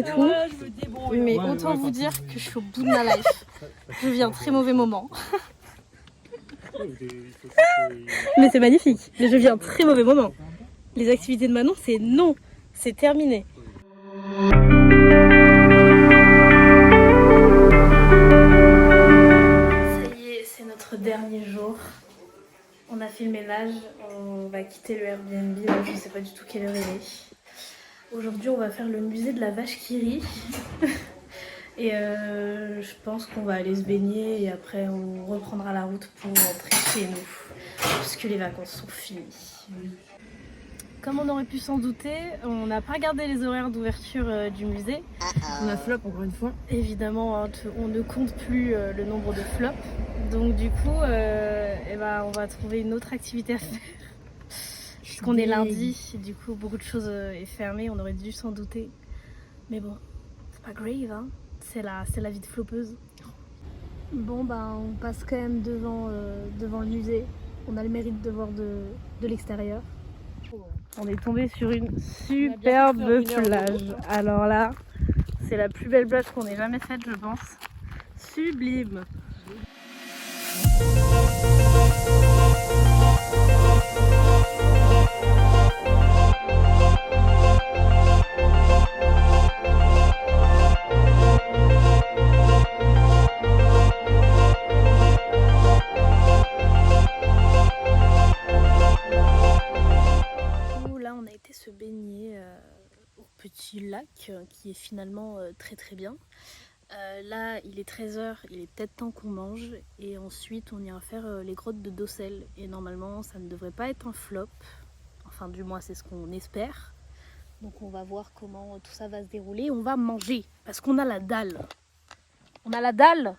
et tout. Mais autant vous dire que je suis au bout de ma life. Je vis un très mauvais moment. Mais c'est magnifique. Mais je vis un très mauvais moment. Les activités de Manon, c'est non. C'est terminé. Ça y est, c'est notre dernier jour. On a fait le ménage, on va quitter le Airbnb, je ne sais pas du tout quelle heure il est. Aujourd'hui on va faire le musée de la vache qui rit. Et je pense qu'on va aller se baigner et après on reprendra la route pour rentrer chez nous. Puisque les vacances sont finies. Comme on aurait pu s'en douter, on n'a pas regardé les horaires d'ouverture du musée. On a flop encore une fois. Évidemment, on ne compte plus le nombre de flops. Donc du coup, on va trouver une autre activité à faire. Puisqu'on est lundi, du coup beaucoup de choses est fermées, on aurait dû s'en douter. Mais bon, c'est pas grave, hein. C'est la vie de flopeuse. Bon bah on passe quand même devant le musée. On a le mérite de voir de l'extérieur. On est tombé sur une superbe plage. Alors là, c'est la plus belle plage qu'on ait jamais faite, je pense. Sublime. Là, on a été se baigner au petit lac qui est finalement très très bien. Là, il est 13h, il est peut-être temps qu'on mange et ensuite on ira faire les grottes de Docelles. Et normalement, ça ne devrait pas être un flop. Enfin, du moins, c'est ce qu'on espère. Donc, on va voir comment tout ça va se dérouler. On va manger parce qu'on a la dalle. On a la dalle?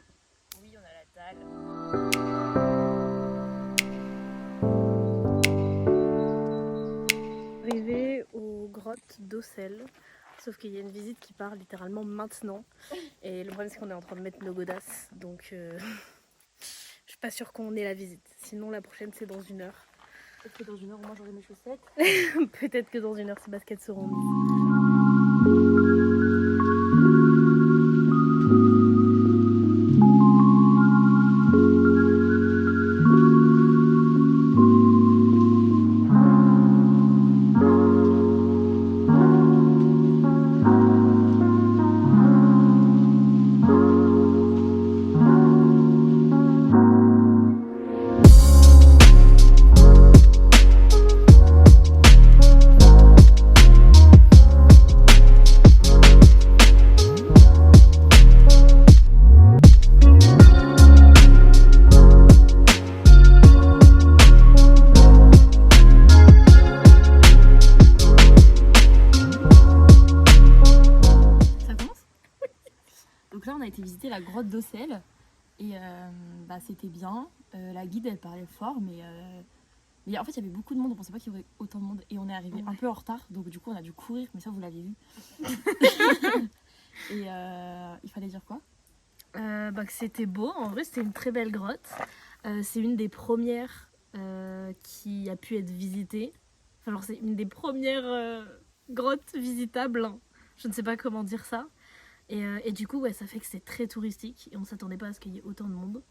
Oui, on a la dalle. Arrivé aux grottes Docelles. Sauf qu'il y a une visite qui part littéralement maintenant. Et le problème c'est qu'on est en train de mettre nos godasses. Donc je suis pas sûre qu'on ait la visite. Sinon la prochaine c'est dans 1 heure. Peut-être que dans 1 heure moi j'aurai mes chaussettes. Peut-être que dans 1 heure ces baskets seront mises. Donc là on a été visiter la grotte Docelles et c'était bien. La guide elle parlait fort mais en fait il y avait beaucoup de monde, on pensait pas qu'il y aurait autant de monde et on est arrivé un peu en retard donc du coup on a dû courir mais ça vous l'avez vu. Et il fallait dire quoi? Que c'était beau, en vrai c'était une très belle grotte. C'est une des premières qui a pu être visitée. Enfin, alors c'est une des premières grottes visitables, hein. Je ne sais pas comment dire ça. Et du coup, ouais, ça fait que c'est très touristique et on s'attendait pas à ce qu'il y ait autant de monde.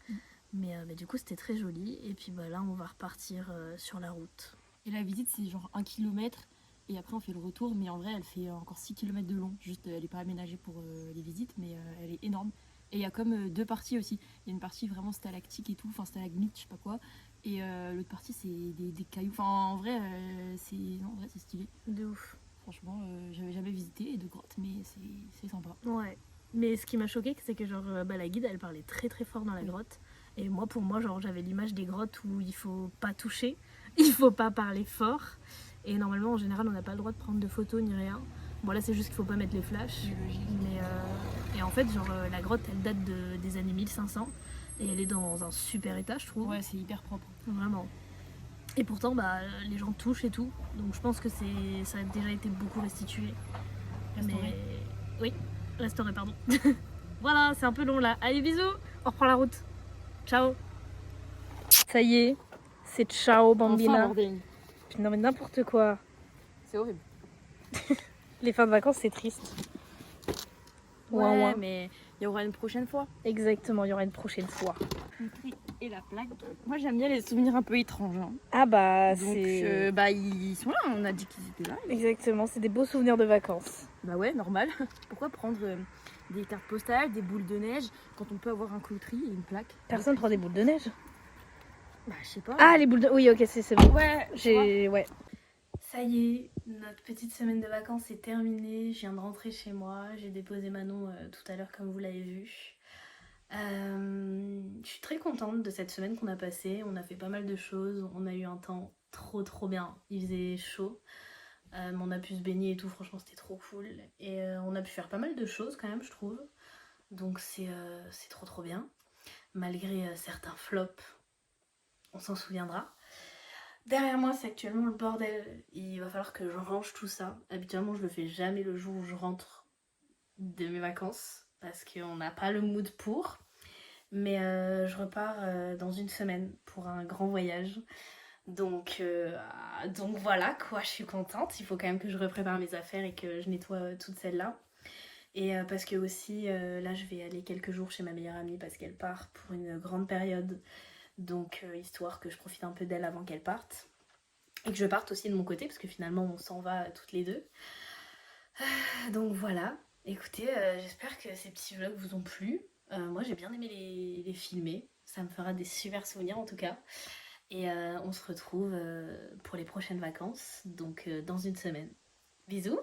Mais du coup, c'était très joli. Et puis là, on va repartir sur la route. Et la visite, c'est genre 1 kilomètre et après on fait le retour. Mais en vrai, elle fait encore 6 km de long. Juste, elle n'est pas aménagée pour les visites, mais elle est énorme. Et il y a comme 2 parties aussi. Il y a une partie vraiment stalactique et tout, enfin stalagmite, je sais pas quoi. Et l'autre partie, c'est des cailloux. Enfin, en vrai, c'est stylé. De ouf. Franchement, j'avais jamais visité de grotte, mais c'est sympa. Ouais. Mais ce qui m'a choqué, c'est que genre, la guide, elle parlait très très fort dans la grotte. Et pour moi, genre, j'avais l'image des grottes où il faut pas toucher, il faut pas parler fort. Et normalement, en général, on n'a pas le droit de prendre de photos ni rien. Bon, là, c'est juste qu'il faut pas mettre les flashs. Et en fait, genre, la grotte, elle date des années 1500. Et elle est dans un super état, je trouve. Ouais, c'est hyper propre. Vraiment. Et pourtant, les gens touchent et tout. Donc je pense que ça a déjà été beaucoup restitué. Restauré. Oui, restauré, pardon. Voilà, c'est un peu long là. Allez, bisous, on reprend la route. Ciao. Ça y est, c'est ciao, bambina. Enfin, Non mais n'importe quoi. c'est horrible. Les fins de vacances, c'est triste. Ouin, ouin. mais il y aura une prochaine fois. Exactement, il y aura une prochaine fois. Le prix et la plaque. Moi j'aime bien les souvenirs un peu étranges. Hein. Ah bah Donc c'est... ils sont là, on a dit qu'ils étaient là. Exactement, c'est des beaux souvenirs de vacances. Bah ouais, normal. Pourquoi prendre des cartes postales, des boules de neige, quand on peut avoir un clôterie et une plaque? Personne prend des boules de neige? Bah je sais pas. Ah, les boules de... Oui, ok, c'est bon. Ouais, Ouais. Ça y est, notre petite semaine de vacances est terminée. Je viens de rentrer chez moi. J'ai déposé Manon tout à l'heure, comme vous l'avez vu. Je suis très contente de cette semaine qu'on a passée. On a fait pas mal de choses. On a eu un temps trop bien. Il faisait chaud. On a pu se baigner et tout. Franchement, c'était trop cool. Et on a pu faire pas mal de choses quand même, je trouve. Donc c'est trop bien. Malgré certains flops, on s'en souviendra. Derrière moi, c'est actuellement le bordel. Il va falloir que je range tout ça. Habituellement, je le fais jamais le jour où je rentre de mes vacances parce qu'on n'a pas le mood pour. Mais je repars dans une semaine pour un grand voyage. Donc voilà quoi, je suis contente. Il faut quand même que je reprépare mes affaires et que je nettoie toutes celles-là. Et parce que aussi, là, je vais aller quelques jours chez ma meilleure amie parce qu'elle part pour une grande période. Donc histoire que je profite un peu d'elle avant qu'elle parte. Et que je parte aussi de mon côté parce que finalement on s'en va toutes les deux. Donc voilà, écoutez, j'espère que ces petits vlogs vous ont plu. Moi j'ai bien aimé les filmer, ça me fera des super souvenirs en tout cas. Et on se retrouve pour les prochaines vacances, donc dans une semaine. Bisous!